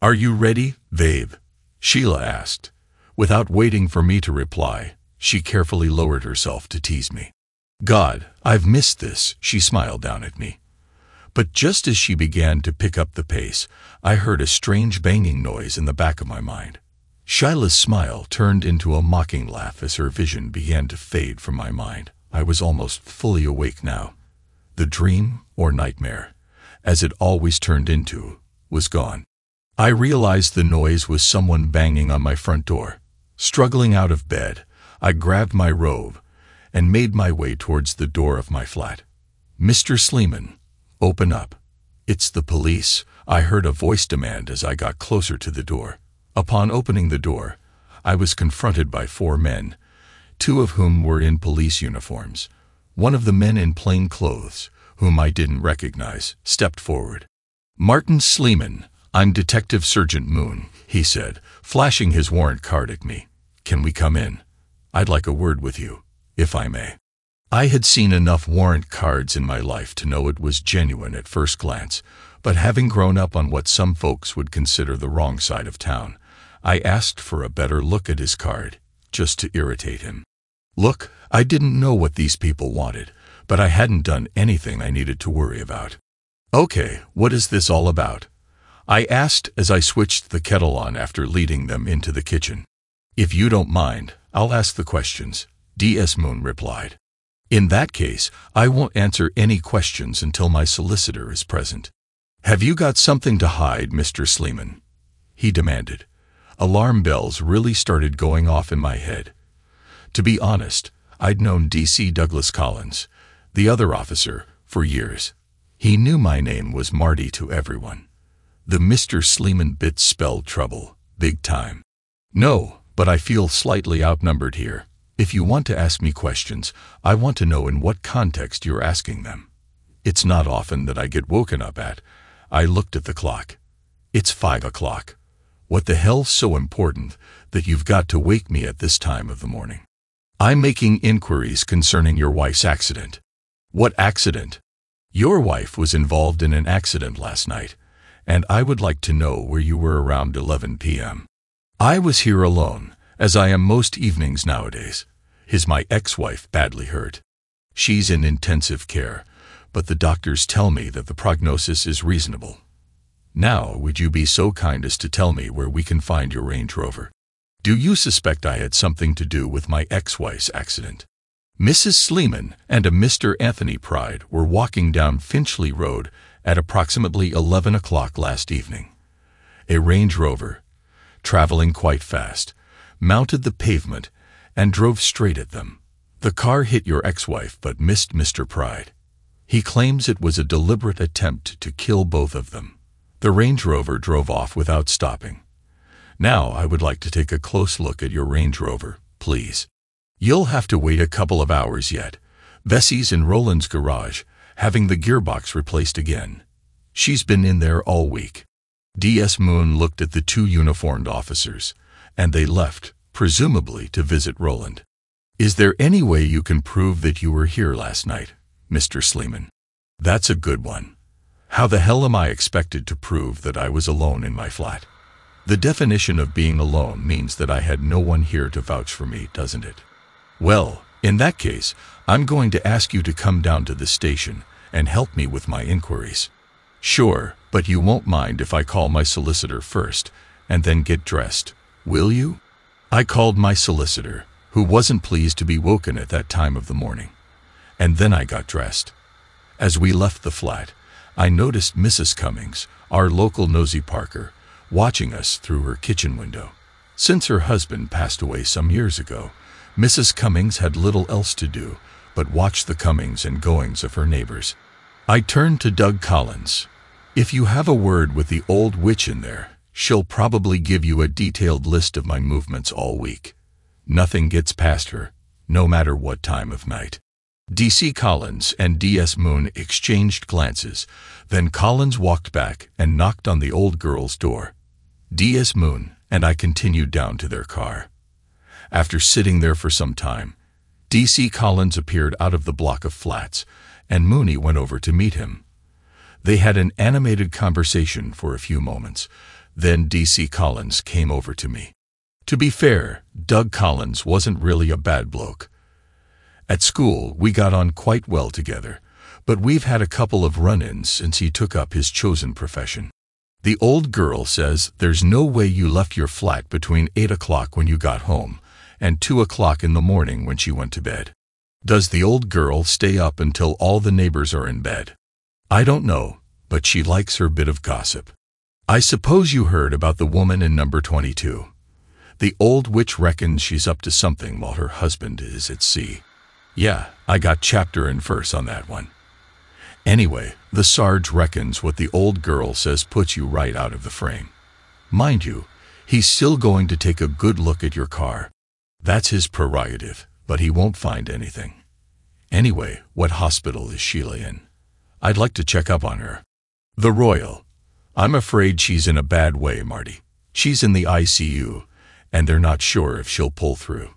"Are you ready, babe?" Sheila asked. Without waiting for me to reply, she carefully lowered herself to tease me. "God, I've missed this," she smiled down at me. But just as she began to pick up the pace, I heard a strange banging noise in the back of my mind. Sheila's smile turned into a mocking laugh as her vision began to fade from my mind. I was almost fully awake now. The dream, or nightmare, as it always turned into, was gone. I realized the noise was someone banging on my front door. Struggling out of bed, I grabbed my robe and made my way towards the door of my flat. "Mr. Sleeman, open up. It's the police," I heard a voice demand as I got closer to the door. Upon opening the door, I was confronted by 4 men, 2 of whom were in police uniforms. One of the men in plain clothes, whom I didn't recognize, stepped forward. "Martin Sleeman, I'm Detective Sergeant Moon," he said, flashing his warrant card at me. "Can we come in? I'd like a word with you, if I may." I had seen enough warrant cards in my life to know it was genuine at first glance, but having grown up on what some folks would consider the wrong side of town, I asked for a better look at his card, just to irritate him. Look, I didn't know what these people wanted, but I hadn't done anything I needed to worry about. "Okay, what is this all about?" I asked as I switched the kettle on after leading them into the kitchen. "If you don't mind, I'll ask the questions," DS Moon replied. "In that case, I won't answer any questions until my solicitor is present." "Have you got something to hide, Mr. Sleeman?" he demanded. Alarm bells really started going off in my head. To be honest, I'd known DC Douglas Collins, the other officer, for years. He knew my name was Marty to everyone. The Mr. Sleeman bit spelled trouble, big time. "No, but I feel slightly outnumbered here. If you want to ask me questions, I want to know in what context you're asking them. It's not often that I get woken up at." I looked at the clock. "It's 5 o'clock. What the hell's so important that you've got to wake me at this time of the morning?" "I'm making inquiries concerning your wife's accident." "What accident?" "Your wife was involved in an accident last night, and I would like to know where you were around 11 p.m. "I was here alone, as I am most evenings nowadays. Is my ex-wife badly hurt?" "She's in intensive care, but the doctors tell me that the prognosis is reasonable." "Now, would you be so kind as to tell me where we can find your Range Rover? Do you suspect I had something to do with my ex-wife's accident?" Mrs. Sleeman and a Mr. Anthony Pride were walking down Finchley Road at approximately 11 o'clock last evening. A Range Rover, traveling quite fast, mounted the pavement and drove straight at them. The car hit your ex-wife but missed Mr. Pride. He claims it was a deliberate attempt to kill both of them. The Range Rover drove off without stopping. "Now I would like to take a close look at your Range Rover, please." "You'll have to wait a couple of hours yet. Vessie's in Roland's garage, having the gearbox replaced again. She's been in there all week." DS Moon looked at the 2 uniformed officers, and they left, presumably to visit Roland. "Is there any way you can prove that you were here last night, Mr. Sleeman?" "That's a good one. How the hell am I expected to prove that I was alone in my flat? The definition of being alone means that I had no one here to vouch for me, doesn't it?" "Well, in that case, I'm going to ask you to come down to the station and help me with my inquiries." "Sure, but you won't mind if I call my solicitor first and then get dressed, will you?" I called my solicitor, who wasn't pleased to be woken at that time of the morning, and then I got dressed. As we left the flat, I noticed Mrs. Cummings, our local nosy Parker, watching us through her kitchen window. Since her husband passed away some years ago, Mrs. Cummings had little else to do but watch the comings and goings of her neighbors. I turned to Doug Collins. "If you have a word with the old witch in there, she'll probably give you a detailed list of my movements all week. Nothing gets past her, no matter what time of night." DC Collins and DS Moon exchanged glances, then Collins walked back and knocked on the old girl's door. DS Moon and I continued down to their car. After sitting there for some time, DC Collins appeared out of the block of flats, and Mooney went over to meet him. They had an animated conversation for a few moments, Then D.C. Collins came over to me. To be fair, Doug Collins wasn't really a bad bloke. At school, we got on quite well together, but we've had a couple of run-ins since he took up his chosen profession. The old girl says there's no way you left your flat between 8 o'clock when you got home and 2 o'clock in the morning when she went to bed. Does the old girl stay up until all the neighbors are in bed? I don't know, but she likes her bit of gossip. I suppose you heard about the woman in number 22. The old witch reckons she's up to something while her husband is at sea. Yeah, I got chapter and verse on that one. Anyway, the Sarge reckons what the old girl says puts you right out of the frame. Mind you, he's still going to take a good look at your car. That's his prerogative, but he won't find anything. Anyway, what hospital is Sheila in? I'd like to check up on her. The Royal. I'm afraid she's in a bad way, Marty. She's in the ICU, and they're not sure if she'll pull through.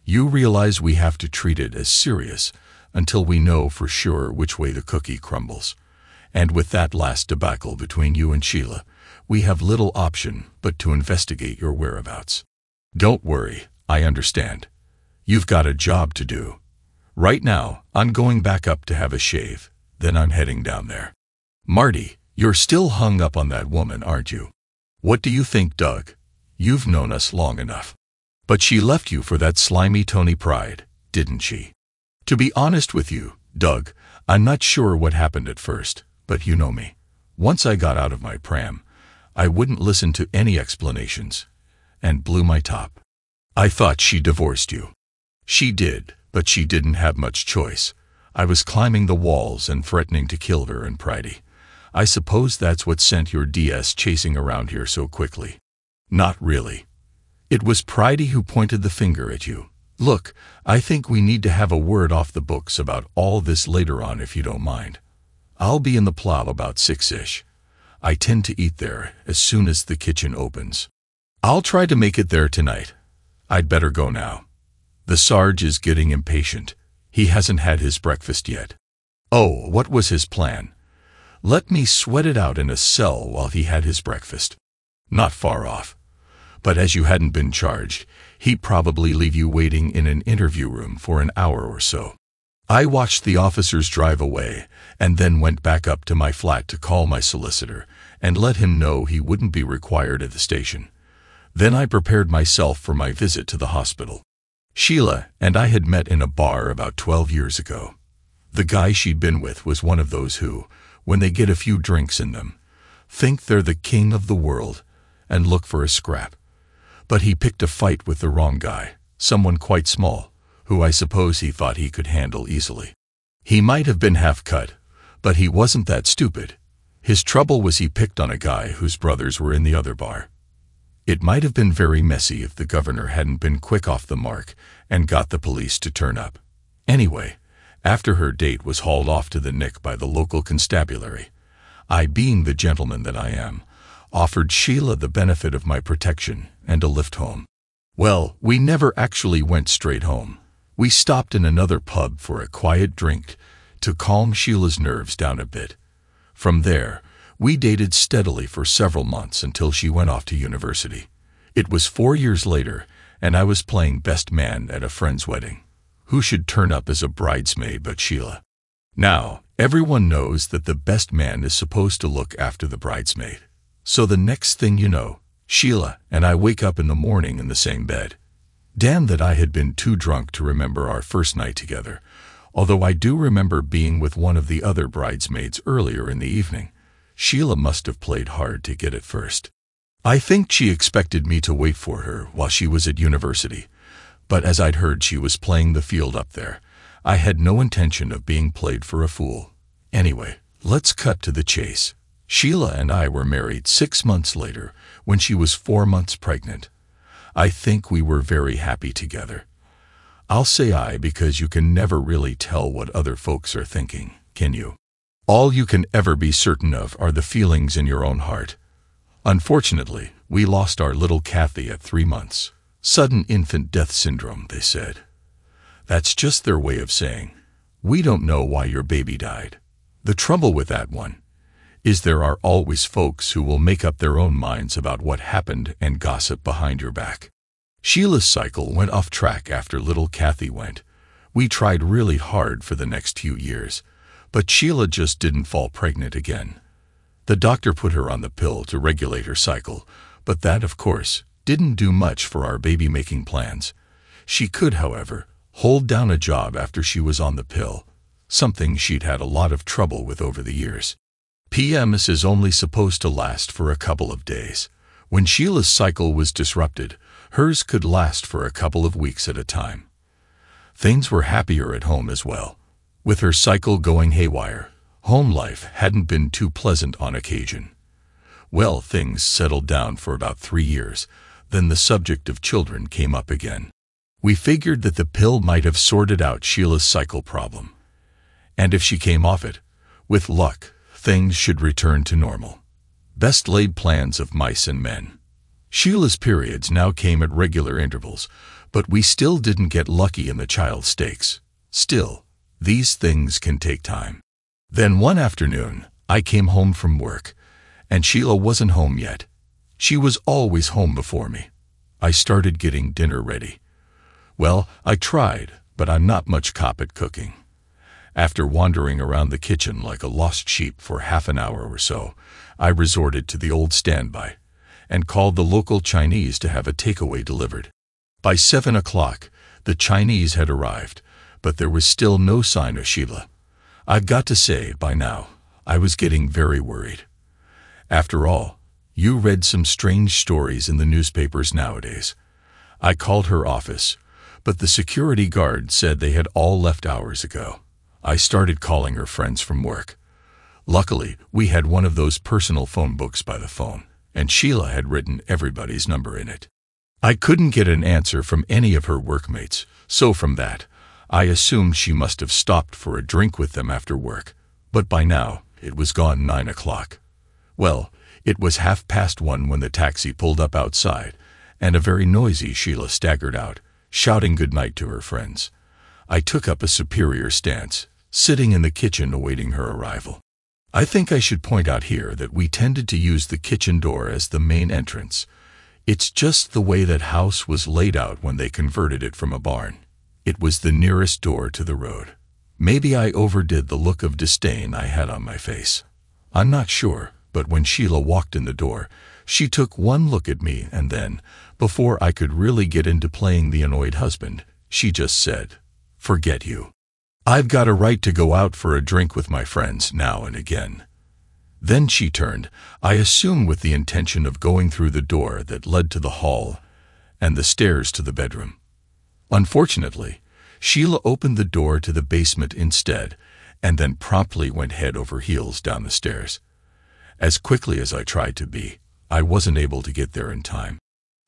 You realize we have to treat it as serious until we know for sure which way the cookie crumbles. And with that last debacle between you and Sheila, we have little option but to investigate your whereabouts. Don't worry, I understand. You've got a job to do. Right now, I'm going back up to have a shave, then I'm heading down there. Marty, you're still hung up on that woman, aren't you? What do you think, Doug? You've known us long enough. But she left you for that slimy Tony Pride, didn't she? To be honest with you, Doug, I'm not sure what happened at first, but you know me. Once I got out of my pram, I wouldn't listen to any explanations, and blew my top. I thought she divorced you. She did, but she didn't have much choice. I was climbing the walls and threatening to kill her and Pridey. I suppose that's what sent your DS chasing around here so quickly. Not really. It was Pridey who pointed the finger at you. Look, I think we need to have a word off the books about all this later on if you don't mind. I'll be in the plow about 6-ish. I tend to eat there as soon as the kitchen opens. I'll try to make it there tonight. I'd better go now. The Sarge is getting impatient. He hasn't had his breakfast yet. Oh, what was his plan? Let me sweat it out in a cell while he had his breakfast. Not far off. But as you hadn't been charged, he'd probably leave you waiting in an interview room for an hour or so. I watched the officers drive away and then went back up to my flat to call my solicitor and let him know he wouldn't be required at the station. Then I prepared myself for my visit to the hospital. Sheila and I had met in a bar about 12 years ago. The guy she'd been with was one of those who, when they get a few drinks in them, think they're the king of the world and look for a scrap. But he picked a fight with the wrong guy, someone quite small, who I suppose he thought he could handle easily. He might have been half-cut, but he wasn't that stupid. His trouble was he picked on a guy whose brothers were in the other bar. It might have been very messy if the governor hadn't been quick off the mark and got the police to turn up. Anyway, after her date was hauled off to the Nick by the local constabulary, I, being the gentleman that I am, offered Sheila the benefit of my protection and a lift home. Well, we never actually went straight home. We stopped in another pub for a quiet drink to calm Sheila's nerves down a bit. From there, we dated steadily for several months until she went off to university. It was 4 years later, and I was playing best man at a friend's wedding. Who should turn up as a bridesmaid but Sheila? Now, everyone knows that the best man is supposed to look after the bridesmaid. So the next thing you know, Sheila and I wake up in the morning in the same bed. Damn that I had been too drunk to remember our first night together, although I do remember being with one of the other bridesmaids earlier in the evening. Sheila must have played hard to get it first. I think she expected me to wait for her while she was at university, but as I'd heard she was playing the field up there, I had no intention of being played for a fool. Anyway, let's cut to the chase. Sheila and I were married 6 months later when she was 4 months pregnant. I think we were very happy together. I'll say I because you can never really tell what other folks are thinking, can you? All you can ever be certain of are the feelings in your own heart. Unfortunately, we lost our little Kathy at 3 months. Sudden infant death syndrome, they said. That's just their way of saying, we don't know why your baby died. The trouble with that one is there are always folks who will make up their own minds about what happened and gossip behind your back. Sheila's cycle went off track after little Kathy went. We tried really hard for the next few years, but Sheila just didn't fall pregnant again. The doctor put her on the pill to regulate her cycle, but that, of course, didn't do much for our baby-making plans. She could, however, hold down a job after she was on the pill, something she'd had a lot of trouble with over the years. PMS is only supposed to last for a couple of days. When Sheila's cycle was disrupted, hers could last for a couple of weeks at a time. Things were happier at home as well. With her cycle going haywire, home life hadn't been too pleasant on occasion. Well, things settled down for about 3 years, then the subject of children came up again. We figured that the pill might have sorted out Sheila's cycle problem. And if she came off it, with luck, things should return to normal. Best laid plans of mice and men. Sheila's periods now came at regular intervals, but we still didn't get lucky in the child stakes. Still, these things can take time. Then one afternoon, I came home from work, and Sheila wasn't home yet. She was always home before me. I started getting dinner ready. Well, I tried, but I'm not much cop at cooking. After wandering around the kitchen like a lost sheep for half an hour or so, I resorted to the old standby and called the local Chinese to have a takeaway delivered. By 7 o'clock, the Chinese had arrived, but there was still no sign of Sheila. I've got to say, by now, I was getting very worried. After all, you read some strange stories in the newspapers nowadays. I called her office, but the security guard said they had all left hours ago. I started calling her friends from work. Luckily, we had one of those personal phone books by the phone, and Sheila had written everybody's number in it. I couldn't get an answer from any of her workmates, so from that, I assumed she must have stopped for a drink with them after work. But by now, it was gone 9 o'clock. Well, it was 1:30 when the taxi pulled up outside, and a very noisy Sheila staggered out, shouting goodnight to her friends. I took up a superior stance, sitting in the kitchen awaiting her arrival. I think I should point out here that we tended to use the kitchen door as the main entrance. It's just the way that house was laid out when they converted it from a barn. It was the nearest door to the road. Maybe I overdid the look of disdain I had on my face. I'm not sure, but when Sheila walked in the door, she took one look at me and then, before I could really get into playing the annoyed husband, she just said, "Forget you. I've got a right to go out for a drink with my friends now and again." Then she turned, I assume with the intention of going through the door that led to the hall and the stairs to the bedroom. Unfortunately, Sheila opened the door to the basement instead, and then promptly went head over heels down the stairs. As quickly as I tried to be, I wasn't able to get there in time.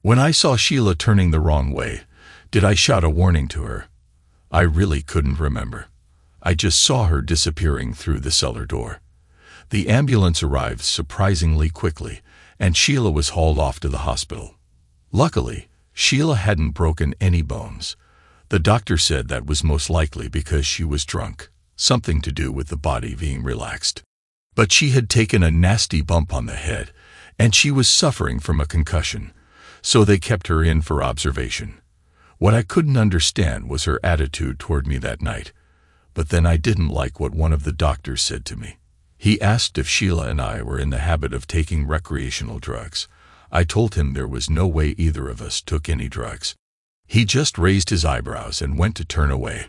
When I saw Sheila turning the wrong way, did I shout a warning to her? I really couldn't remember. I just saw her disappearing through the cellar door. The ambulance arrived surprisingly quickly, and Sheila was hauled off to the hospital. Luckily, Sheila hadn't broken any bones. The doctor said that was most likely because she was drunk, something to do with the body being relaxed. But she had taken a nasty bump on the head, and she was suffering from a concussion, so they kept her in for observation. What I couldn't understand was her attitude toward me that night, but then I didn't like what one of the doctors said to me. He asked if Sheila and I were in the habit of taking recreational drugs. I told him there was no way either of us took any drugs. He just raised his eyebrows and went to turn away.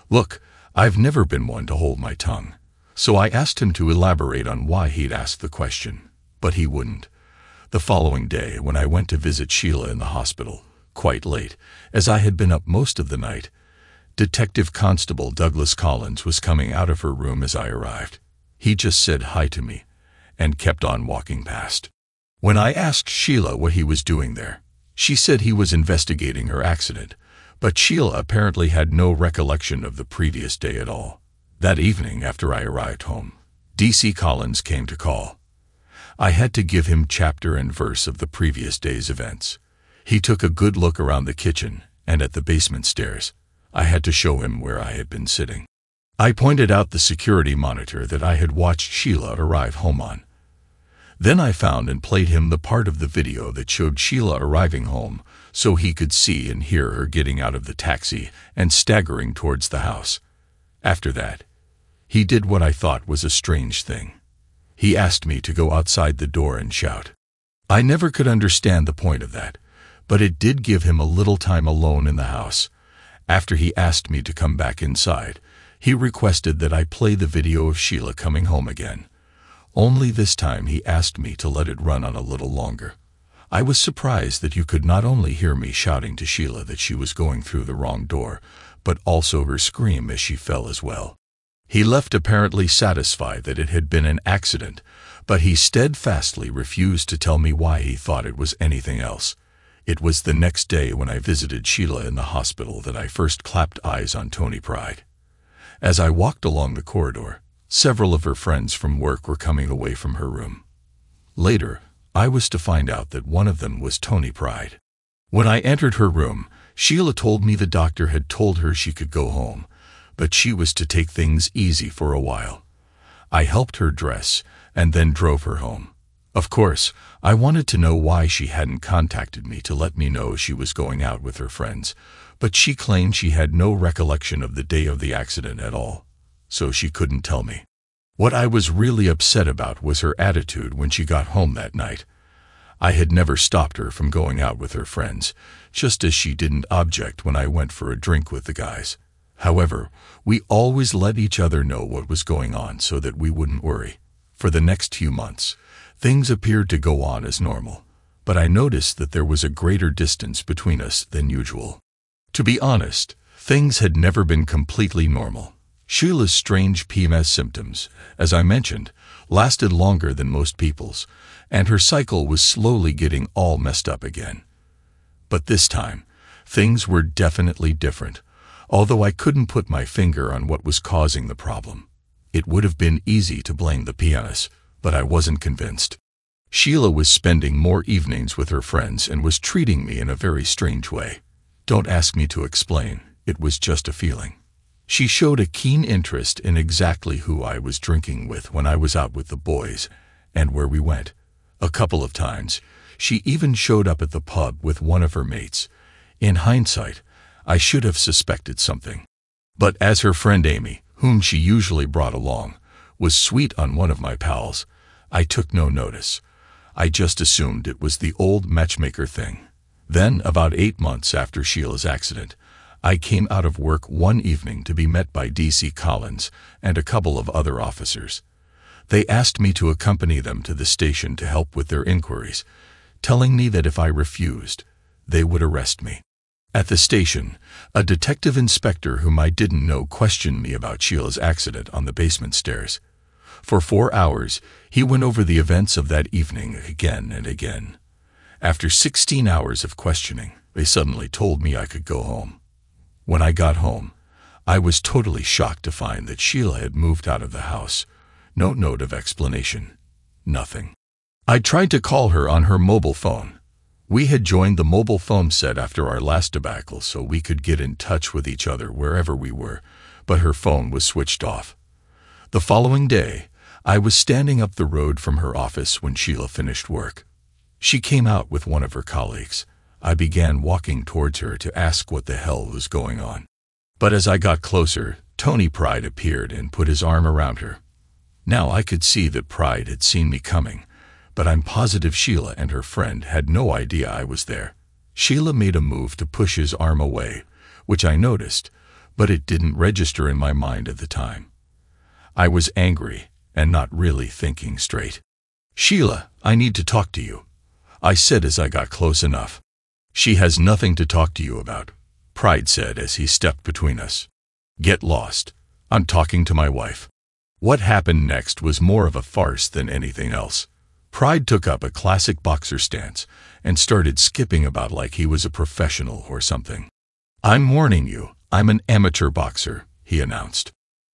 Look, I've never been one to hold my tongue, so I asked him to elaborate on why he'd asked the question, but he wouldn't. The following day, when I went to visit Sheila in the hospital, quite late, as I had been up most of the night, Detective Constable Douglas Collins was coming out of her room as I arrived. He just said hi to me and kept on walking past. When I asked Sheila what he was doing there, she said he was investigating her accident, but Sheila apparently had no recollection of the previous day at all. That evening, after I arrived home, DC Collins came to call. I had to give him chapter and verse of the previous day's events. He took a good look around the kitchen and at the basement stairs. I had to show him where I had been sitting. I pointed out the security monitor that I had watched Sheila arrive home on. Then I found and played him the part of the video that showed Sheila arriving home, so he could see and hear her getting out of the taxi and staggering towards the house. After that, he did what I thought was a strange thing. He asked me to go outside the door and shout. I never could understand the point of that, but it did give him a little time alone in the house. After he asked me to come back inside, he requested that I play the video of Sheila coming home again. Only this time he asked me to let it run on a little longer. I was surprised that you could not only hear me shouting to Sheila that she was going through the wrong door, but also her scream as she fell as well. He left apparently satisfied that it had been an accident, but he steadfastly refused to tell me why he thought it was anything else. It was the next day when I visited Sheila in the hospital that I first clapped eyes on Tony Pride. As I walked along the corridor, several of her friends from work were coming away from her room. Later, I was to find out that one of them was Tony Pride. When I entered her room, Sheila told me the doctor had told her she could go home, but she was to take things easy for a while. I helped her dress and then drove her home. Of course, I wanted to know why she hadn't contacted me to let me know she was going out with her friends, but she claimed she had no recollection of the day of the accident at all, so she couldn't tell me. What I was really upset about was her attitude when she got home that night. I had never stopped her from going out with her friends, just as she didn't object when I went for a drink with the guys. However, we always let each other know what was going on so that we wouldn't worry. For the next few months, things appeared to go on as normal, but I noticed that there was a greater distance between us than usual. To be honest, things had never been completely normal. Sheila's strange PMS symptoms, as I mentioned, lasted longer than most people's, and her cycle was slowly getting all messed up again. But this time, things were definitely different, although I couldn't put my finger on what was causing the problem. It would have been easy to blame the PMS, but I wasn't convinced. Sheila was spending more evenings with her friends and was treating me in a very strange way. Don't ask me to explain, it was just a feeling. She showed a keen interest in exactly who I was drinking with when I was out with the boys, and where we went. A couple of times, she even showed up at the pub with one of her mates. In hindsight, I should have suspected something. But as her friend Amy, whom she usually brought along, was sweet on one of my pals, I took no notice. I just assumed it was the old matchmaker thing. Then, about 8 months after Sheila's accident, I came out of work one evening to be met by DC Collins and a couple of other officers. They asked me to accompany them to the station to help with their inquiries, telling me that if I refused, they would arrest me. At the station, a detective inspector whom I didn't know questioned me about Sheila's accident on the basement stairs. For 4 hours, he went over the events of that evening again and again. After 16 hours of questioning, they suddenly told me I could go home. When I got home, I was totally shocked to find that Sheila had moved out of the house. No note of explanation. Nothing. I tried to call her on her mobile phone. We had joined the mobile phone set after our last debacle so we could get in touch with each other wherever we were, but her phone was switched off. The following day, I was standing up the road from her office when Sheila finished work. She came out with one of her colleagues. I began walking towards her to ask what the hell was going on. But as I got closer, Tony Pride appeared and put his arm around her. Now I could see that Pride had seen me coming, but I'm positive Sheila and her friend had no idea I was there. Sheila made a move to push his arm away, which I noticed, but it didn't register in my mind at the time. I was angry and not really thinking straight. "Sheila, I need to talk to you," I said as I got close enough. "She has nothing to talk to you about," Pride said as he stepped between us. "Get lost. I'm talking to my wife." What happened next was more of a farce than anything else. Pride took up a classic boxer stance and started skipping about like he was a professional or something. "I'm warning you, I'm an amateur boxer," he announced.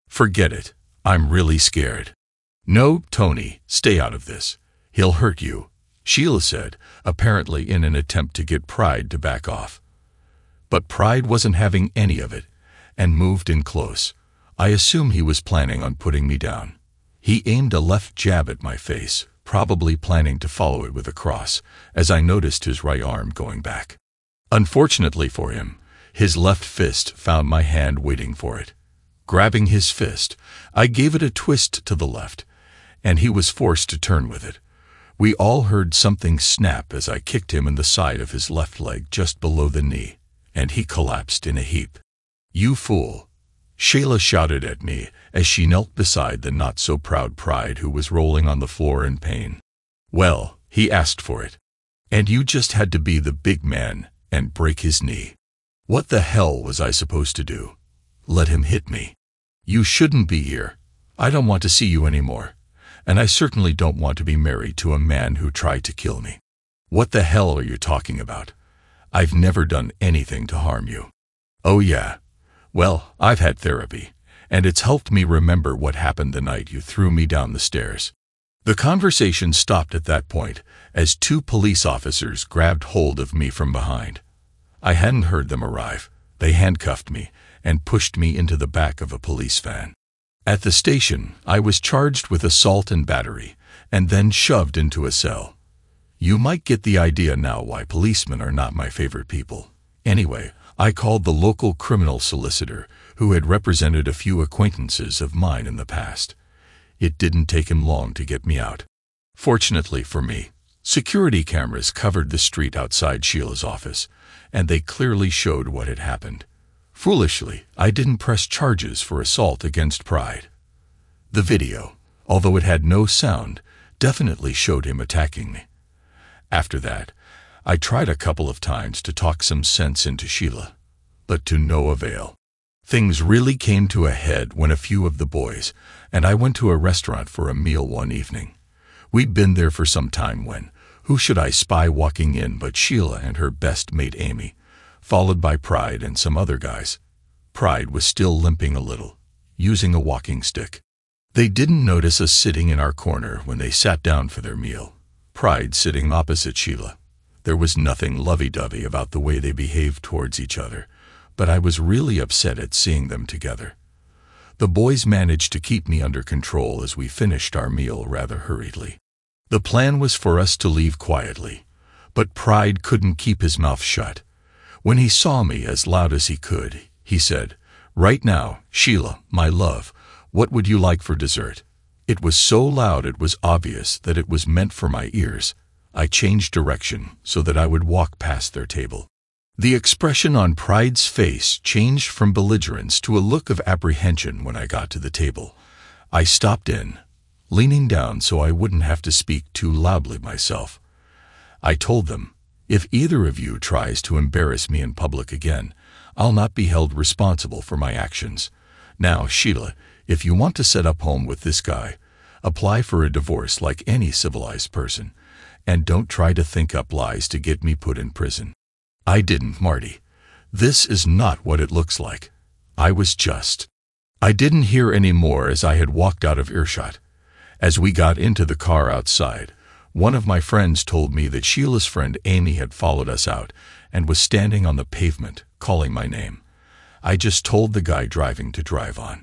"Forget it. I'm really scared." "No, Tony, stay out of this. He'll hurt you," Sheila said, apparently in an attempt to get Pride to back off. But Pride wasn't having any of it, and moved in close. I assume he was planning on putting me down. He aimed a left jab at my face, probably planning to follow it with a cross, as I noticed his right arm going back. Unfortunately for him, his left fist found my hand waiting for it. Grabbing his fist, I gave it a twist to the left, and he was forced to turn with it. We all heard something snap as I kicked him in the side of his left leg just below the knee, and he collapsed in a heap. "You fool!" Shayla shouted at me as she knelt beside the not-so-proud Pride, who was rolling on the floor in pain. "Well, he asked for it. And you just had to be the big man and break his knee. What the hell was I supposed to do? Let him hit me? You shouldn't be here. I don't want to see you anymore. And I certainly don't want to be married to a man who tried to kill me. What the hell are you talking about? I've never done anything to harm you." "Oh yeah? Well, I've had therapy, and it's helped me remember what happened the night you threw me down the stairs." The conversation stopped at that point as 2 police officers grabbed hold of me from behind. I hadn't heard them arrive. They handcuffed me and pushed me into the back of a police van. At the station, I was charged with assault and battery, and then shoved into a cell. You might get the idea now why policemen are not my favorite people. Anyway, I called the local criminal solicitor, who had represented a few acquaintances of mine in the past. It didn't take him long to get me out. Fortunately for me, security cameras covered the street outside Sheila's office, and they clearly showed what had happened. Foolishly, I didn't press charges for assault against Pride. The video, although it had no sound, definitely showed him attacking me. After that, I tried a couple of times to talk some sense into Sheila, but to no avail. Things really came to a head when a few of the boys and I went to a restaurant for a meal one evening. We'd been there for some time when, who should I spy walking in but Sheila and her best mate Amy, followed by Pride and some other guys. Pride was still limping a little, using a walking stick. They didn't notice us sitting in our corner when they sat down for their meal, Pride sitting opposite Sheila. There was nothing lovey-dovey about the way they behaved towards each other, but I was really upset at seeing them together. The boys managed to keep me under control as we finished our meal rather hurriedly. The plan was for us to leave quietly, but Pride couldn't keep his mouth shut. When he saw me as loud as he could, he said, "Right now, Sheila, my love, what would you like for dessert?" It was so loud it was obvious that it was meant for my ears. I changed direction so that I would walk past their table. The expression on Pride's face changed from belligerence to a look of apprehension when I got to the table. I stopped in, leaning down so I wouldn't have to speak too loudly myself. I told them, "If either of you tries to embarrass me in public again, I'll not be held responsible for my actions. Now, Sheila, if you want to set up home with this guy, apply for a divorce like any civilized person, and don't try to think up lies to get me put in prison." I didn't, Marty. This is not what it looks like. I didn't hear any more as I had walked out of earshot. As we got into the car outside, one of my friends told me that Sheila's friend Amy had followed us out and was standing on the pavement, calling my name. I just told the guy driving to drive on.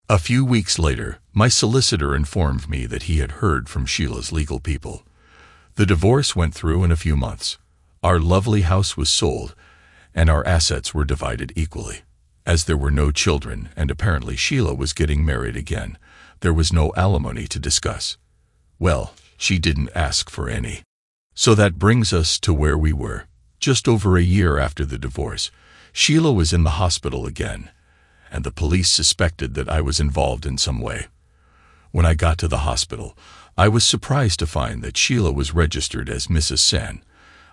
A few weeks later, my solicitor informed me that he had heard from Sheila's legal people. The divorce went through in a few months. Our lovely house was sold, and our assets were divided equally. As there were no children, and apparently Sheila was getting married again, there was no alimony to discuss. Well, she didn't ask for any. So that brings us to where we were. Just over a year after the divorce, Sheila was in the hospital again, and the police suspected that I was involved in some way. When I got to the hospital, I was surprised to find that Sheila was registered as Mrs. San.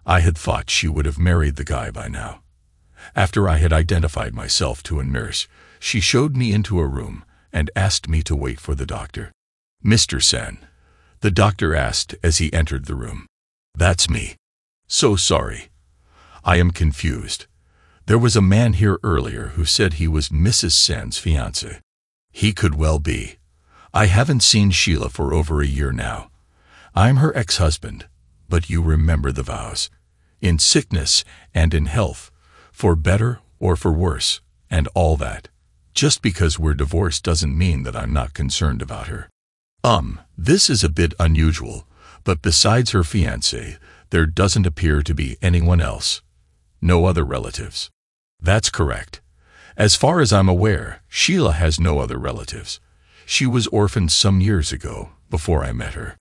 I had thought she would have married the guy by now. After I had identified myself to a nurse, she showed me into a room and asked me to wait for the doctor. "Mr. San," the doctor asked as he entered the room. "That's me. So sorry. I am confused. There was a man here earlier who said he was Mrs. San's fiancé. He could well be. I haven't seen Sheila for over a year now. I'm her ex-husband, but you remember the vows. In sickness and in health, for better or for worse, and all that. Just because we're divorced doesn't mean that I'm not concerned about her. This is a bit unusual, but besides her fiancé, there doesn't appear to be anyone else. No other relatives. That's correct. As far as I'm aware, Sheila has no other relatives. She was orphaned some years ago, before I met her.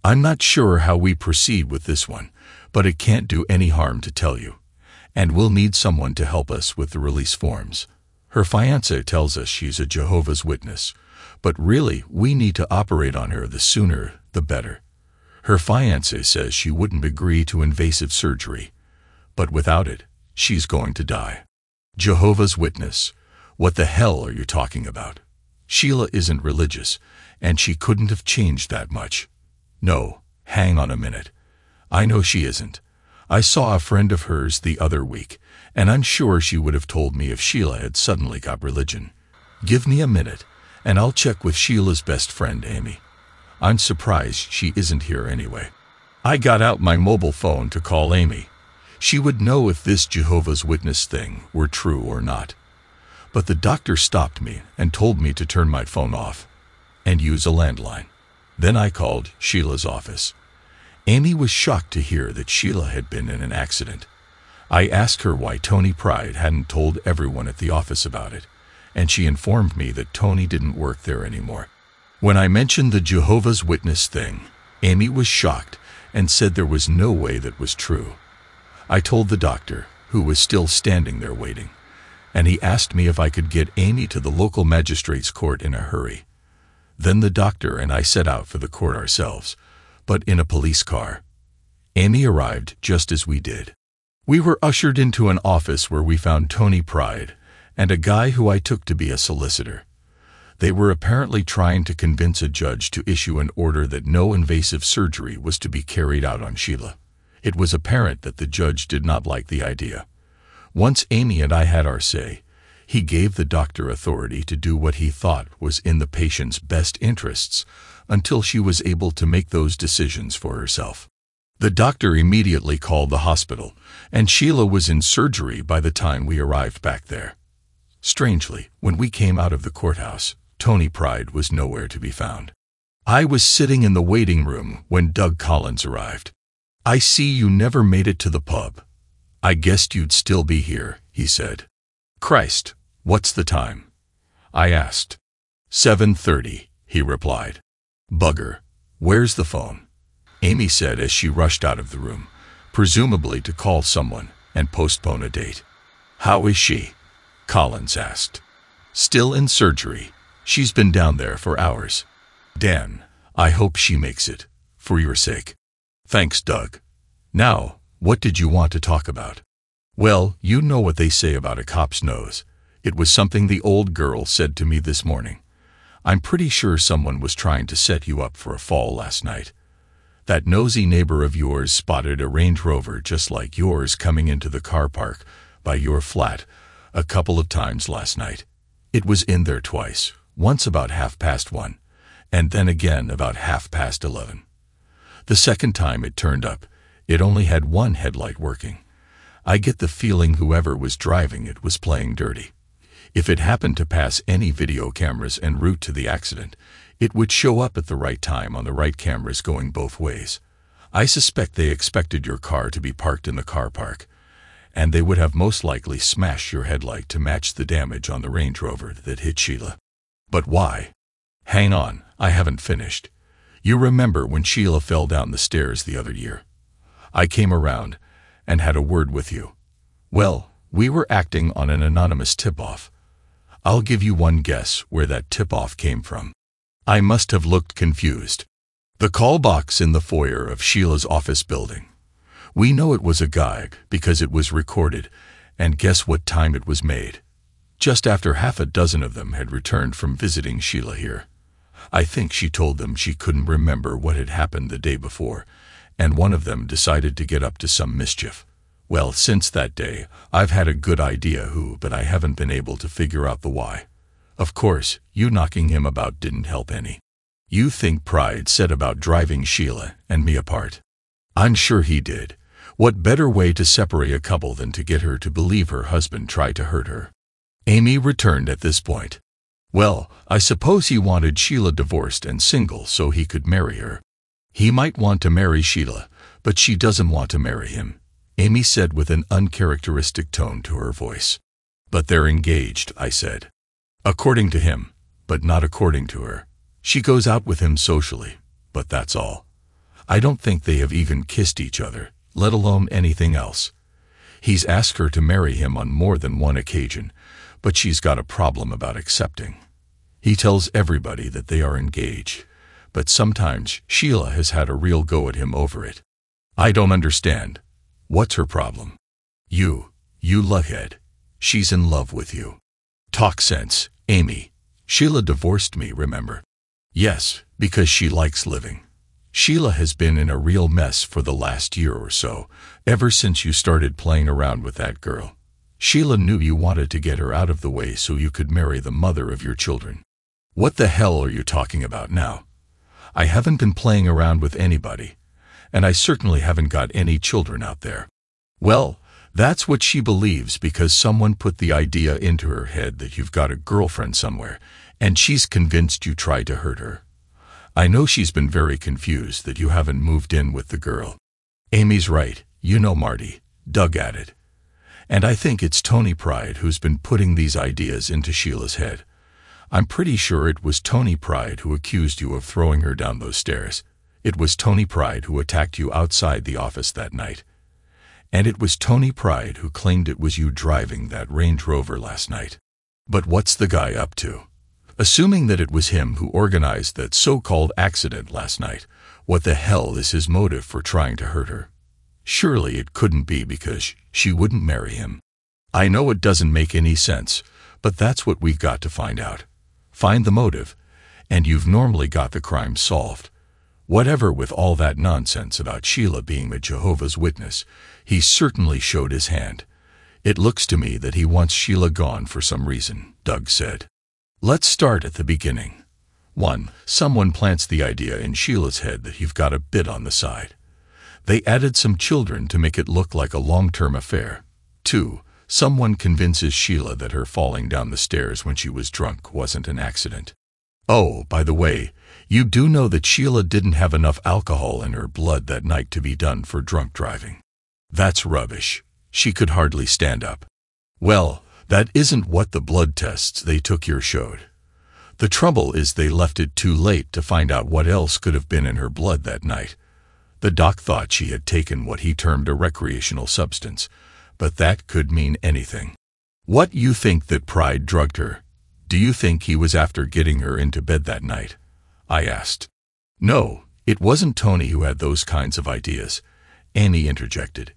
I'm not sure how we proceed with this one, but it can't do any harm to tell you. And we'll need someone to help us with the release forms. Her fiancé tells us she's a Jehovah's Witness, but really, we need to operate on her the sooner, the better. Her fiancé says she wouldn't agree to invasive surgery, but without it, she's going to die. Jehovah's Witness? What the hell are you talking about? Sheila isn't religious, and she couldn't have changed that much. No, hang on a minute. I know she isn't. I saw a friend of hers the other week, and I'm sure she would have told me if Sheila had suddenly got religion. Give me a minute, and I'll check with Sheila's best friend, Amy. I'm surprised she isn't here anyway. I got out my mobile phone to call Amy. She would know if this Jehovah's Witness thing were true or not. But the doctor stopped me and told me to turn my phone off and use a landline. Then I called Sheila's office. Amy was shocked to hear that Sheila had been in an accident. I asked her why Tony Pride hadn't told everyone at the office about it, and she informed me that Tony didn't work there anymore. When I mentioned the Jehovah's Witness thing, Amy was shocked and said there was no way that was true. I told the doctor, who was still standing there waiting, and he asked me if I could get Amy to the local magistrate's court in a hurry. Then the doctor and I set out for the court ourselves, but in a police car. Amy arrived just as we did. We were ushered into an office where we found Tony Pride and a guy who I took to be a solicitor. They were apparently trying to convince a judge to issue an order that no invasive surgery was to be carried out on Sheila. It was apparent that the judge did not like the idea. Once Amy and I had our say, he gave the doctor authority to do what he thought was in the patient's best interests until she was able to make those decisions for herself. The doctor immediately called the hospital, and Sheila was in surgery by the time we arrived back there. Strangely, when we came out of the courthouse, Tony Pride was nowhere to be found. I was sitting in the waiting room when Doug Collins arrived. "I see you never made it to the pub. I guessed you'd still be here," he said. "Christ, what's the time?" I asked. 7:30, he replied. "Bugger, where's the phone?" Amy said as she rushed out of the room, presumably to call someone and postpone a date. "How is she?" Collins asked. "Still in surgery. She's been down there for hours." "Dan, I hope she makes it, for your sake." "Thanks, Doug. Now, what did you want to talk about?" "Well, you know what they say about a cop's nose. It was something the old girl said to me this morning. I'm pretty sure someone was trying to set you up for a fall last night. That nosy neighbor of yours spotted a Range Rover just like yours coming into the car park by your flat a couple of times last night. It was in there twice, once about 1:30, and then again about 11:30. The second time it turned up, it only had one headlight working. I get the feeling whoever was driving it was playing dirty. If it happened to pass any video cameras en route to the accident, it would show up at the right time on the right cameras going both ways. I suspect they expected your car to be parked in the car park, and they would have most likely smashed your headlight to match the damage on the Range Rover that hit Sheila. But why? Hang on, I haven't finished. You remember when Sheila fell down the stairs the other year? I came around and had a word with you. Well, we were acting on an anonymous tip-off. I'll give you one guess where that tip-off came from. I must have looked confused. The call box in the foyer of Sheila's office building. We know it was a gag because it was recorded, and guess what time it was made? Just after 6 of them had returned from visiting Sheila here. I think she told them she couldn't remember what had happened the day before, and one of them decided to get up to some mischief. Well, since that day, I've had a good idea who, but I haven't been able to figure out the why. Of course, you knocking him about didn't help any. You think Pride said about driving Sheila and me apart? I'm sure he did. What better way to separate a couple than to get her to believe her husband tried to hurt her? Amy returned at this point. Well, I suppose he wanted Sheila divorced and single so he could marry her. He might want to marry Sheila, but she doesn't want to marry him, Amy said with an uncharacteristic tone to her voice. But they're engaged, I said. According to him, but not according to her. She goes out with him socially, but that's all. I don't think they have even kissed each other, let alone anything else. He's asked her to marry him on more than one occasion, but she's got a problem about accepting. He tells everybody that they are engaged, but sometimes Sheila has had a real go at him over it. I don't understand. What's her problem? You luckhead. She's in love with you. Talk sense, Amy. Sheila divorced me, remember? Yes, because she likes living. Sheila has been in a real mess for the last year or so, ever since you started playing around with that girl. Sheila knew you wanted to get her out of the way so you could marry the mother of your children. What the hell are you talking about now? I haven't been playing around with anybody, and I certainly haven't got any children out there. Well, that's what she believes because someone put the idea into her head that you've got a girlfriend somewhere, and she's convinced you tried to hurt her. I know she's been very confused that you haven't moved in with the girl. Amy's right, you know Marty, dug at it. And I think it's Tony Pride who's been putting these ideas into Sheila's head. I'm pretty sure it was Tony Pride who accused you of throwing her down those stairs. It was Tony Pride who attacked you outside the office that night. And it was Tony Pride who claimed it was you driving that Range Rover last night. But what's the guy up to? Assuming that it was him who organized that so-called accident last night, what the hell is his motive for trying to hurt her? Surely it couldn't be because she wouldn't marry him. I know it doesn't make any sense, but that's what we've got to find out. Find the motive, and you've normally got the crime solved. Whatever with all that nonsense about Sheila being a Jehovah's Witness, he certainly showed his hand. It looks to me that he wants Sheila gone for some reason, Doug said. Let's start at the beginning. 1. Someone plants the idea in Sheila's head that you've got a bit on the side. They added some children to make it look like a long-term affair. 2. Someone convinces Sheila that her falling down the stairs when she was drunk wasn't an accident. Oh, by the way, you do know that Sheila didn't have enough alcohol in her blood that night to be done for drunk driving. That's rubbish. She could hardly stand up. Well, that isn't what the blood tests they took your showed. The trouble is they left it too late to find out what else could have been in her blood that night. The doc thought she had taken what he termed a recreational substance, but that could mean anything. What you think that Pride drugged her? Do you think he was after getting her into bed that night? I asked. No, it wasn't Tony who had those kinds of ideas, Annie interjected.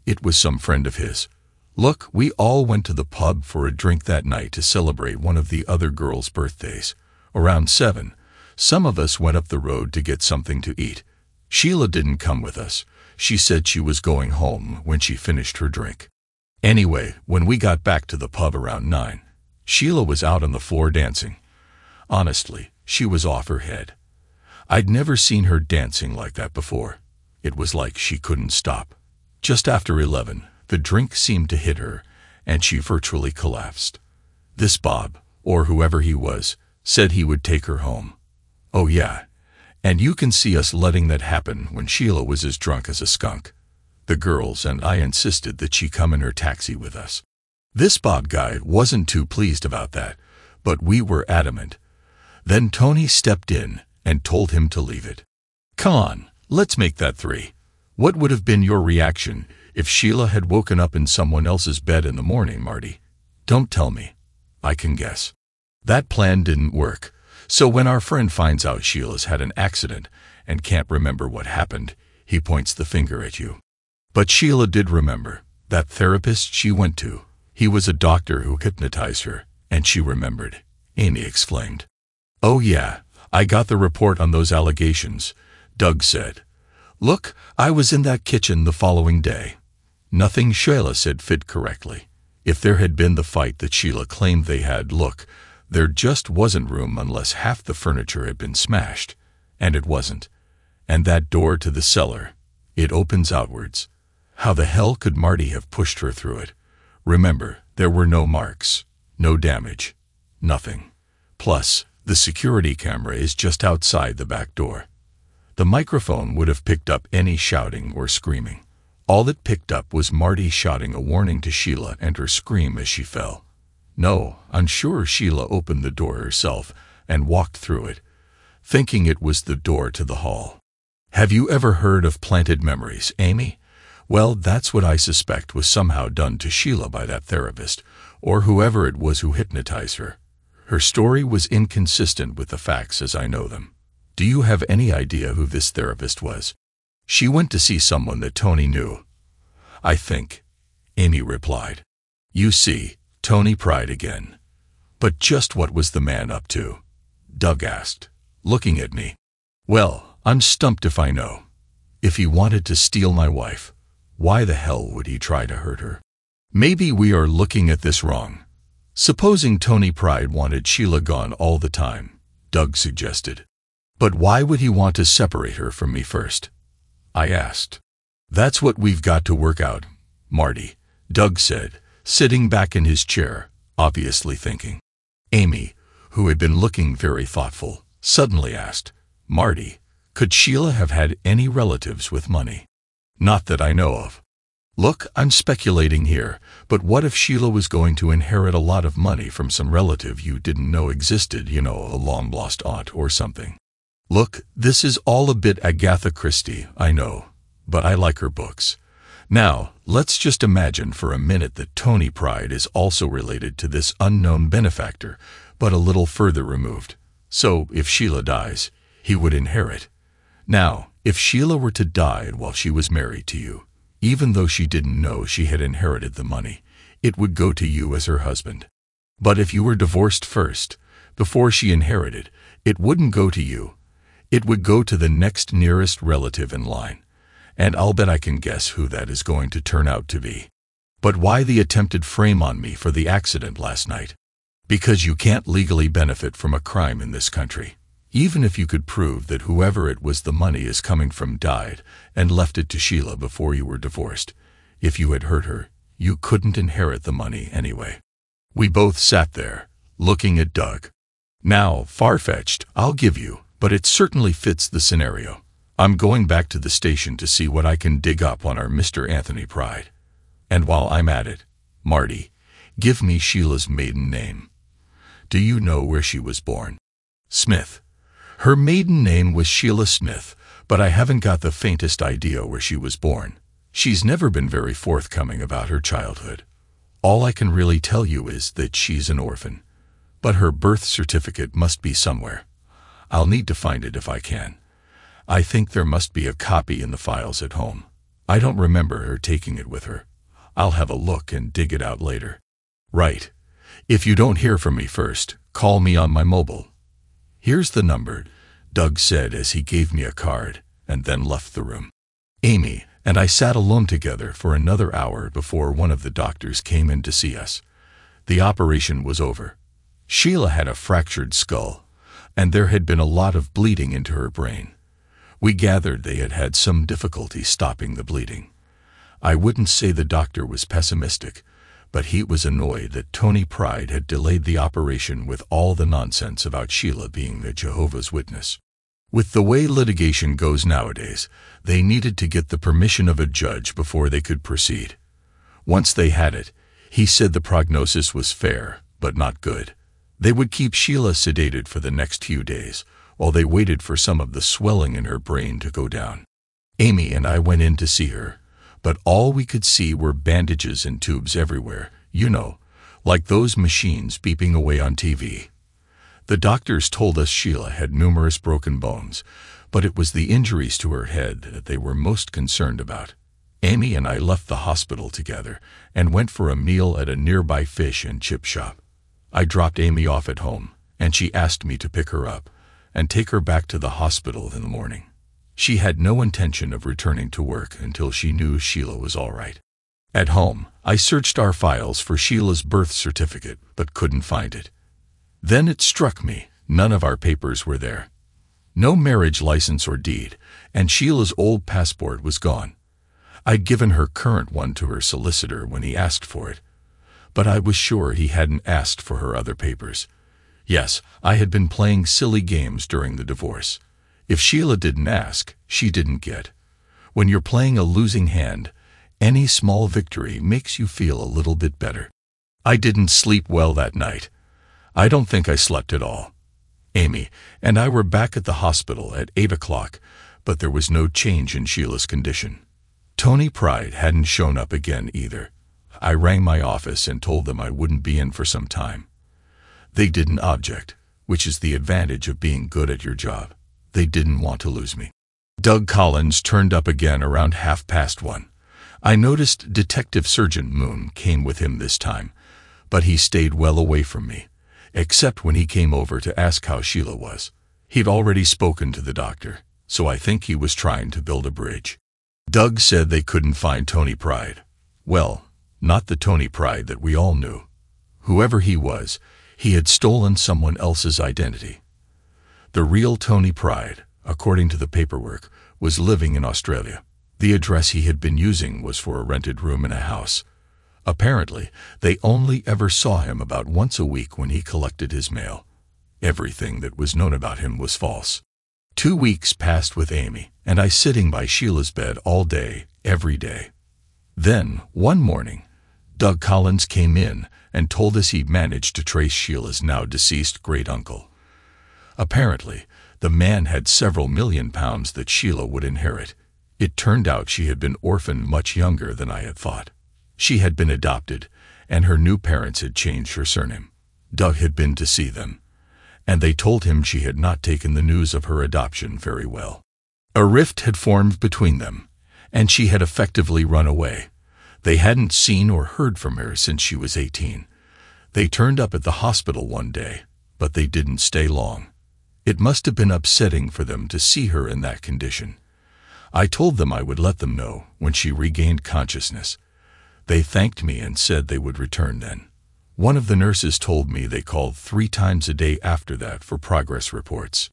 It was some friend of his. Look, we all went to the pub for a drink that night to celebrate one of the other girls' birthdays. Around 7, some of us went up the road to get something to eat. Sheila didn't come with us. She said she was going home when she finished her drink. Anyway, when we got back to the pub around 9, Sheila was out on the floor dancing. Honestly, she was off her head. I'd never seen her dancing like that before. It was like she couldn't stop. Just after 11, the drink seemed to hit her, and she virtually collapsed. This Bob, or whoever he was, said he would take her home. Oh yeah, and you can see us letting that happen when Sheila was as drunk as a skunk. The girls and I insisted that she come in her taxi with us. This Bob guy wasn't too pleased about that, but we were adamant. Then Tony stepped in and told him to leave it. Come on, let's make that 3. What would have been your reaction if Sheila had woken up in someone else's bed in the morning, Marty? Don't tell me. I can guess. That plan didn't work, so when our friend finds out Sheila's had an accident and can't remember what happened, he points the finger at you. But Sheila did remember. That therapist she went to, he was a doctor who hypnotized her, and she remembered, Amy exclaimed. Oh yeah, I got the report on those allegations, Doug said. Look, I was in that kitchen the following day. Nothing Sheila said fit correctly. If there had been the fight that Sheila claimed they had, look, there just wasn't room unless half the furniture had been smashed. And it wasn't. And that door to the cellar, it opens outwards. How the hell could Marty have pushed her through it? Remember, there were no marks. No damage. Nothing. Plus, the security camera is just outside the back door. The microphone would have picked up any shouting or screaming. All it picked up was Marty shouting a warning to Sheila and her scream as she fell. No, I'm sure Sheila opened the door herself and walked through it, thinking it was the door to the hall. Have you ever heard of planted memories, Amy? Well, that's what I suspect was somehow done to Sheila by that therapist, or whoever it was who hypnotized her. Her story was inconsistent with the facts as I know them. Do you have any idea who this therapist was? She went to see someone that Tony knew. I think, Amy replied. You see, Tony pried again. But just what was the man up to? Doug asked, looking at me. Well, I'm stumped if I know. If he wanted to steal my wife, why the hell would he try to hurt her? Maybe we are looking at this wrong. Supposing Tony Pride wanted Sheila gone all the time, Doug suggested. But why would he want to separate her from me first? I asked. That's what we've got to work out, Marty, Doug said, sitting back in his chair, obviously thinking. Amy, who had been looking very thoughtful, suddenly asked, Marty, could Sheila have had any relatives with money? Not that I know of. Look, I'm speculating here, but what if Sheila was going to inherit a lot of money from some relative you didn't know existed, a long-lost aunt or something? Look, this is all a bit Agatha Christie, I know, but I like her books. Now, let's just imagine for a minute that Tony Pride is also related to this unknown benefactor, but a little further removed. So, if Sheila dies, he would inherit. Now, if Sheila were to die while she was married to you, even though she didn't know she had inherited the money, it would go to you as her husband. But if you were divorced first, before she inherited, it wouldn't go to you. It would go to the next nearest relative in line. And I'll bet I can guess who that is going to turn out to be. But why the attempted frame on me for the accident last night? Because you can't legally benefit from a crime in this country. Even if you could prove that whoever it was the money is coming from died and left it to Sheila before you were divorced, if you had hurt her, you couldn't inherit the money anyway. We both sat there, looking at Doug. Now, far-fetched, I'll give you, but it certainly fits the scenario. I'm going back to the station to see what I can dig up on our Mr. Anthony Pride. And while I'm at it, Marty, give me Sheila's maiden name. Do you know where she was born? Smith. Her maiden name was Sheila Smith, but I haven't got the faintest idea where she was born. She's never been very forthcoming about her childhood. All I can really tell you is that she's an orphan. But her birth certificate must be somewhere. I'll need to find it if I can. I think there must be a copy in the files at home. I don't remember her taking it with her. I'll have a look and dig it out later. Right. If you don't hear from me first, call me on my mobile. Here's the number, Doug said as he gave me a card, and then left the room. Amy and I sat alone together for another hour before one of the doctors came in to see us. The operation was over. Sheila had a fractured skull, and there had been a lot of bleeding into her brain. We gathered they had had some difficulty stopping the bleeding. I wouldn't say the doctor was pessimistic, but he was annoyed that Tony Pride had delayed the operation with all the nonsense about Sheila being the Jehovah's Witness. With the way litigation goes nowadays, they needed to get the permission of a judge before they could proceed. Once they had it, he said the prognosis was fair, but not good. They would keep Sheila sedated for the next few days, while they waited for some of the swelling in her brain to go down. Amy and I went in to see her, but all we could see were bandages and tubes everywhere, like those machines beeping away on TV. The doctors told us Sheila had numerous broken bones, but it was the injuries to her head that they were most concerned about. Amy and I left the hospital together and went for a meal at a nearby fish and chip shop. I dropped Amy off at home, and she asked me to pick her up and take her back to the hospital in the morning. She had no intention of returning to work until she knew Sheila was all right. At home, I searched our files for Sheila's birth certificate, but couldn't find it. Then it struck me, none of our papers were there. No marriage license or deed, and Sheila's old passport was gone. I'd given her current one to her solicitor when he asked for it. but I was sure he hadn't asked for her other papers. Yes, I had been playing silly games during the divorce. If Sheila didn't ask, she didn't get. When you're playing a losing hand, any small victory makes you feel a little bit better. I didn't sleep well that night. I don't think I slept at all. Amy and I were back at the hospital at 8 o'clock, but there was no change in Sheila's condition. Tony Pride hadn't shown up again either. I rang my office and told them I wouldn't be in for some time. They didn't object, which is the advantage of being good at your job. They didn't want to lose me. Doug Collins turned up again around 1:30. I noticed Detective Sergeant Moon came with him this time, but he stayed well away from me, except when he came over to ask how Sheila was. He'd already spoken to the doctor, so I think he was trying to build a bridge. Doug said they couldn't find Tony Pride. Well, not the Tony Pride that we all knew. Whoever he was, he had stolen someone else's identity. The real Tony Pride, according to the paperwork, was living in Australia. The address he had been using was for a rented room in a house. Apparently, they only ever saw him about once a week when he collected his mail. Everything that was known about him was false. 2 weeks passed with Amy and I sitting by Sheila's bed all day, every day. Then, one morning, Doug Collins came in and told us he'd managed to trace Sheila's now deceased great-uncle. Apparently, the man had several £1,000,000 that Sheila would inherit. It turned out she had been orphaned much younger than I had thought. She had been adopted, and her new parents had changed her surname. Doug had been to see them, and they told him she had not taken the news of her adoption very well. A rift had formed between them, and she had effectively run away. They hadn't seen or heard from her since she was 18. They turned up at the hospital one day, but they didn't stay long. It must have been upsetting for them to see her in that condition. I told them I would let them know when she regained consciousness. They thanked me and said they would return then. One of the nurses told me they called 3 times a day after that for progress reports.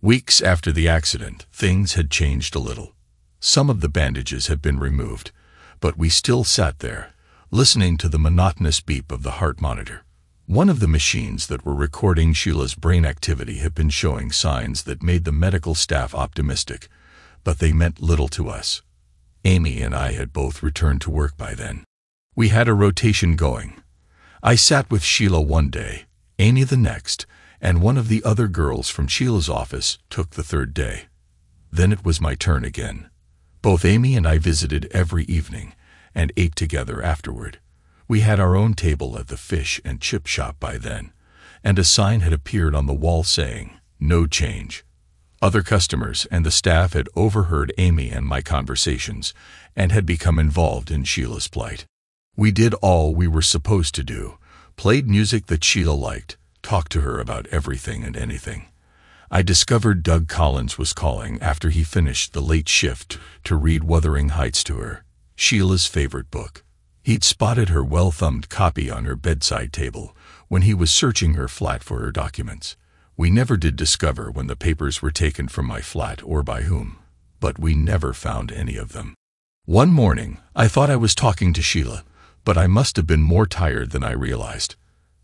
Weeks after the accident, things had changed a little. Some of the bandages had been removed, but we still sat there, listening to the monotonous beep of the heart monitor. One of the machines that were recording Sheila's brain activity had been showing signs that made the medical staff optimistic, but they meant little to us. Amy and I had both returned to work by then. We had a rotation going. I sat with Sheila one day, Amy the next, and one of the other girls from Sheila's office took the third day. Then it was my turn again. Both Amy and I visited every evening and ate together afterward. We had our own table at the fish and chip shop by then, and a sign had appeared on the wall saying, "No change." Other customers and the staff had overheard Amy and my conversations and had become involved in Sheila's plight. We did all we were supposed to do, played music that Sheila liked, talked to her about everything and anything. I discovered Doug Collins was calling after he finished the late shift to read Wuthering Heights to her, Sheila's favorite book. He'd spotted her well-thumbed copy on her bedside table when he was searching her flat for her documents. We never did discover when the papers were taken from my flat or by whom, but we never found any of them. One morning, I thought I was talking to Sheila, but I must have been more tired than I realized.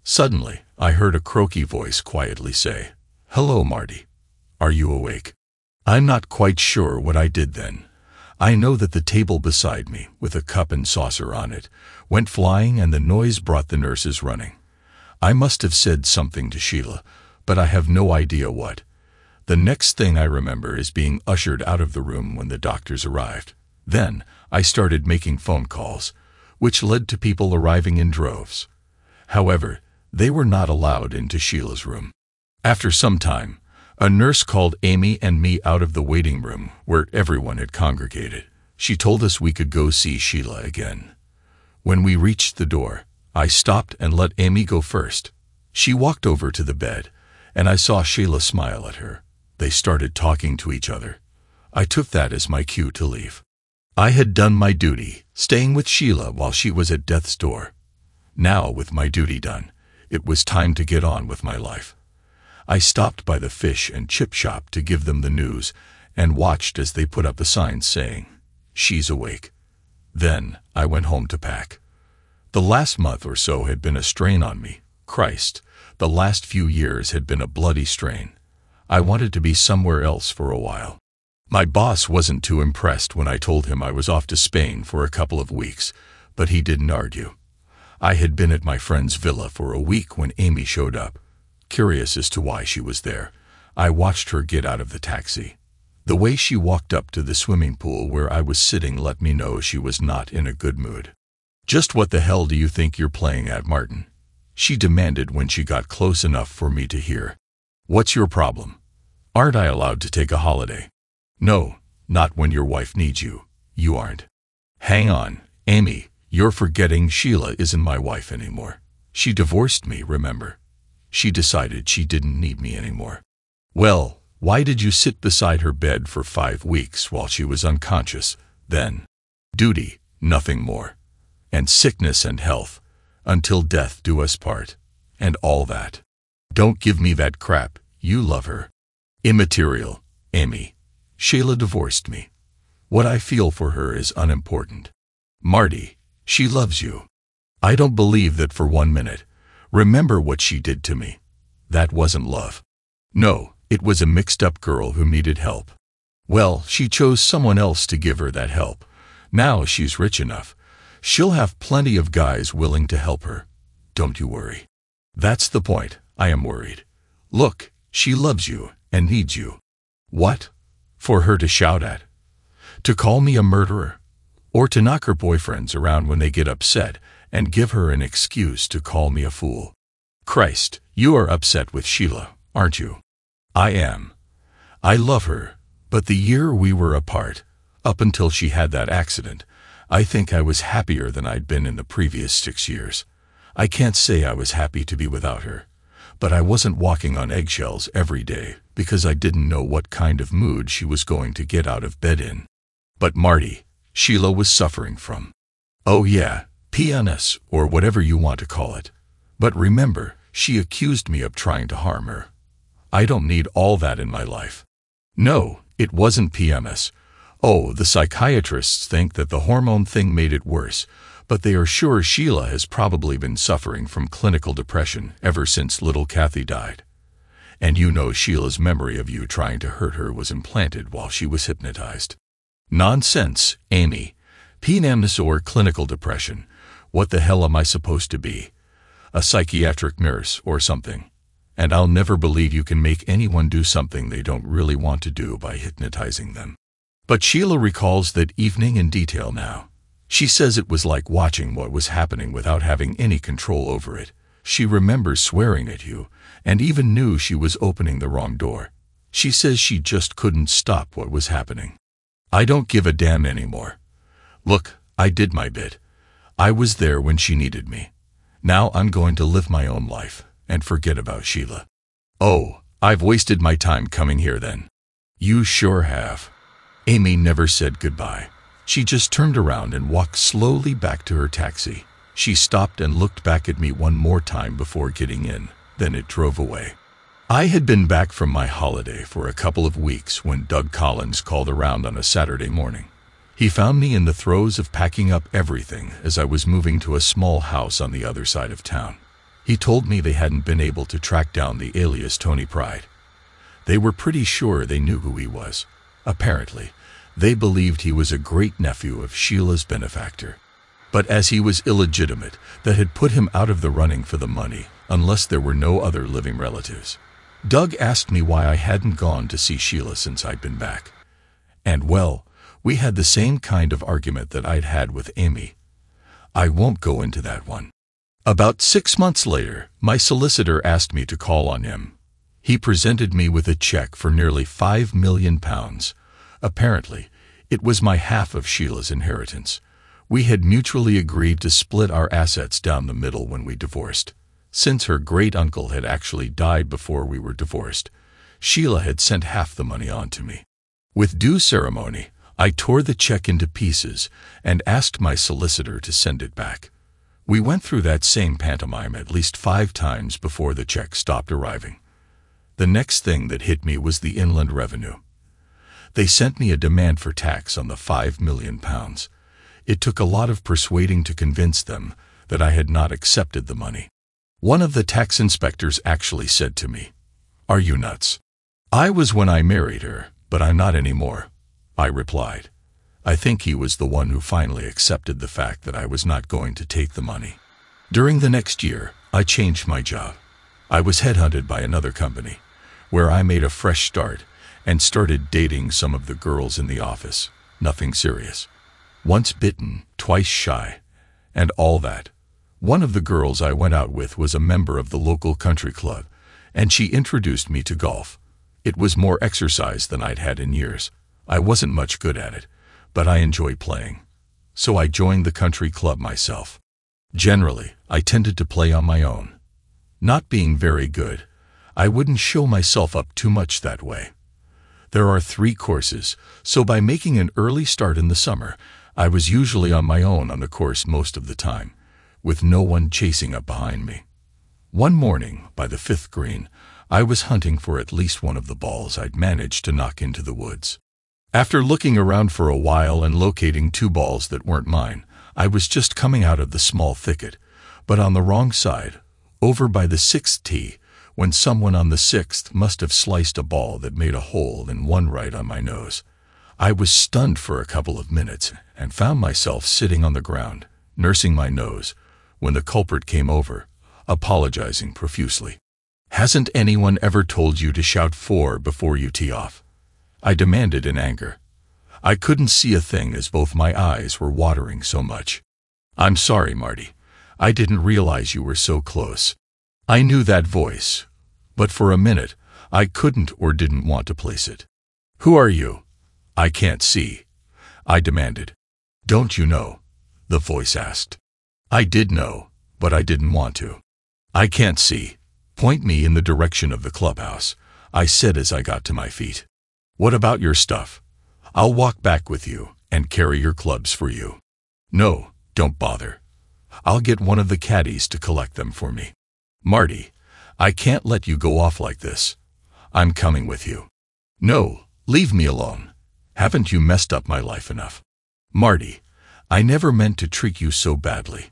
Suddenly, I heard a croaky voice quietly say, "Hello, Marty. Are you awake?" I'm not quite sure what I did then. I know that the table beside me, with a cup and saucer on it, went flying and the noise brought the nurses running. I must have said something to Sheila, but I have no idea what. The next thing I remember is being ushered out of the room when the doctors arrived. Then, I started making phone calls, which led to people arriving in droves. However, they were not allowed into Sheila's room. After some time, a nurse called Amy and me out of the waiting room where everyone had congregated. She told us we could go see Sheila again. When we reached the door, I stopped and let Amy go first. She walked over to the bed, and I saw Sheila smile at her. They started talking to each other. I took that as my cue to leave. I had done my duty, staying with Sheila while she was at death's door. Now, with my duty done, it was time to get on with my life. I stopped by the fish and chip shop to give them the news and watched as they put up the sign saying, "She's awake." Then I went home to pack. The last month or so had been a strain on me. Christ, the last few years had been a bloody strain. I wanted to be somewhere else for a while. My boss wasn't too impressed when I told him I was off to Spain for a couple of weeks, but he didn't argue. I had been at my friend's villa for a week when Amy showed up. Curious as to why she was there, I watched her get out of the taxi. The way she walked up to the swimming pool where I was sitting let me know she was not in a good mood. "Just what the hell do you think you're playing at, Martin?" she demanded when she got close enough for me to hear. "What's your problem? Aren't I allowed to take a holiday?" "No, not when your wife needs you. You aren't." "Hang on, Amy, you're forgetting Sheila isn't my wife anymore. She divorced me, remember? She decided she didn't need me anymore." "Well, why did you sit beside her bed for 5 weeks while she was unconscious, then?" "Duty, nothing more. And sickness and health, until death do us part, and all that." "Don't give me that crap, you love her." "Immaterial, Amy. Sheila divorced me. What I feel for her is unimportant." "Marty, she loves you." "I don't believe that for 1 minute. Remember what she did to me. That wasn't love." "No, it was a mixed-up girl who needed help. Well, she chose someone else to give her that help. Now she's rich enough. She'll have plenty of guys willing to help her. Don't you worry." "That's the point. I am worried. Look, she loves you and needs you." "What? For her to shout at? To call me a murderer? Or to knock her boyfriends around when they get upset and give her an excuse to call me a fool?" "Christ, you are upset with Sheila, aren't you?" "I am. I love her, but the year we were apart, up until she had that accident, I think I was happier than I'd been in the previous 6 years. I can't say I was happy to be without her, but I wasn't walking on eggshells every day because I didn't know what kind of mood she was going to get out of bed in." "But Marty, Sheila was suffering from—" "Oh yeah, PMS or whatever you want to call it. But remember, she accused me of trying to harm her. I don't need all that in my life." "No, it wasn't PMS. Oh, the psychiatrists think that the hormone thing made it worse, but they are sure Sheila has probably been suffering from clinical depression ever since little Kathy died. And you know Sheila's memory of you trying to hurt her was implanted while she was hypnotized." "Nonsense, Amy. PMS or clinical depression. What the hell am I supposed to be? A psychiatric nurse or something? And I'll never believe you can make anyone do something they don't really want to do by hypnotizing them." "But Sheila recalls that evening in detail now. She says it was like watching what was happening without having any control over it. She remembers swearing at you, and even knew she was opening the wrong door. She says she just couldn't stop what was happening." "I don't give a damn anymore. Look, I did my bit. I was there when she needed me. Now I'm going to live my own life and forget about Sheila." "Oh, I've wasted my time coming here then." "You sure have." Amy never said goodbye. She just turned around and walked slowly back to her taxi. She stopped and looked back at me one more time before getting in, then it drove away. I had been back from my holiday for a couple of weeks when Doug Collins called around on a Saturday morning. He found me in the throes of packing up everything as I was moving to a small house on the other side of town. He told me they hadn't been able to track down the alias Tony Pride. They were pretty sure they knew who he was. Apparently, they believed he was a great-nephew of Sheila's benefactor. But as he was illegitimate, that had put him out of the running for the money, unless there were no other living relatives. Doug asked me why I hadn't gone to see Sheila since I'd been back. And well, we had the same kind of argument that I'd had with Amy. I won't go into that one. About 6 months later, my solicitor asked me to call on him. He presented me with a check for nearly £5 million. Apparently, it was my half of Sheila's inheritance. We had mutually agreed to split our assets down the middle when we divorced. Since her great-uncle had actually died before we were divorced, Sheila had sent half the money on to me. With due ceremony, I tore the check into pieces and asked my solicitor to send it back. We went through that same pantomime at least 5 times before the check stopped arriving. The next thing that hit me was the Inland Revenue. They sent me a demand for tax on the £5 million. It took a lot of persuading to convince them that I had not accepted the money. One of the tax inspectors actually said to me, "Are you nuts?" "I was when I married her, but I'm not anymore," I replied. I think he was the one who finally accepted the fact that I was not going to take the money. During the next year, I changed my job. I was headhunted by another company, where I made a fresh start and started dating some of the girls in the office. Nothing serious. Once bitten, twice shy, and all that. One of the girls I went out with was a member of the local country club, and she introduced me to golf. It was more exercise than I'd had in years. I wasn't much good at it, but I enjoyed playing. So I joined the country club myself. Generally, I tended to play on my own. Not being very good, I wouldn't show myself up too much that way. There are 3 courses, so by making an early start in the summer, I was usually on my own on the course most of the time, with no one chasing up behind me. One morning, by the 5th green, I was hunting for at least one of the balls I'd managed to knock into the woods. After looking around for a while and locating 2 balls that weren't mine, I was just coming out of the small thicket, but on the wrong side, over by the 6th tee, when someone on the 6th must have sliced a ball that made a hole in one right on my nose. I was stunned for a couple of minutes and found myself sitting on the ground, nursing my nose, when the culprit came over, apologizing profusely. "Hasn't anyone ever told you to shout 4 before you tee off?" I demanded in anger. I couldn't see a thing as both my eyes were watering so much. "I'm sorry, Marty. I didn't realize you were so close." I knew that voice, but for a minute, I couldn't or didn't want to place it. "Who are you?" "I can't see," I demanded. "Don't you know?" the voice asked. I did know, but I didn't want to. "I can't see. Point me in the direction of the clubhouse," I said as I got to my feet. "What about your stuff? I'll walk back with you and carry your clubs for you." "No, don't bother. I'll get one of the caddies to collect them for me." "Marty, I can't let you go off like this. I'm coming with you." "No, leave me alone. Haven't you messed up my life enough?" "Marty, I never meant to treat you so badly.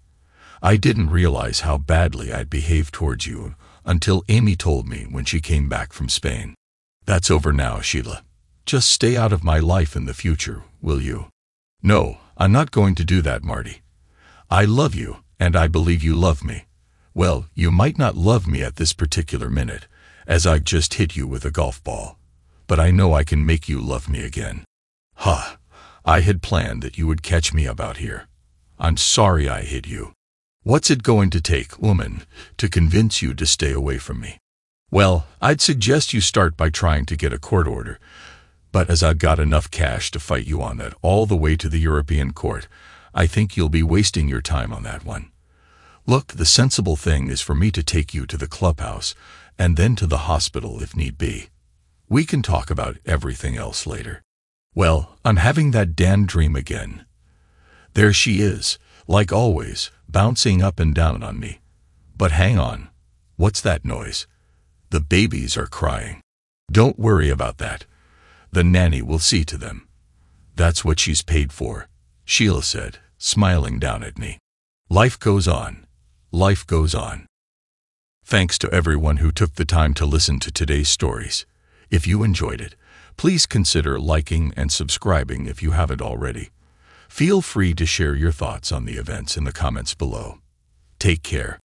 I didn't realize how badly I'd behaved towards you until Amy told me when she came back from Spain." "That's over now, Sheila. Just stay out of my life in the future, will you?" "No, I'm not going to do that, Marty. I love you, and I believe you love me. Well, you might not love me at this particular minute, as I've just hit you with a golf ball, but I know I can make you love me again." "Huh, I had planned that you would catch me about here. I'm sorry I hit you. What's it going to take, woman, to convince you to stay away from me?" "Well, I'd suggest you start by trying to get a court order, but as I've got enough cash to fight you on that all the way to the European court, I think you'll be wasting your time on that one. Look, the sensible thing is for me to take you to the clubhouse and then to the hospital if need be. We can talk about everything else later." Well, I'm having that damn dream again. There she is, like always, bouncing up and down on me. But hang on. What's that noise? The babies are crying. Don't worry about that. The nanny will see to them. That's what she's paid for, Sheila said, smiling down at me. Life goes on. Life goes on. Thanks to everyone who took the time to listen to today's stories. If you enjoyed it, please consider liking and subscribing if you haven't already. Feel free to share your thoughts on the events in the comments below. Take care.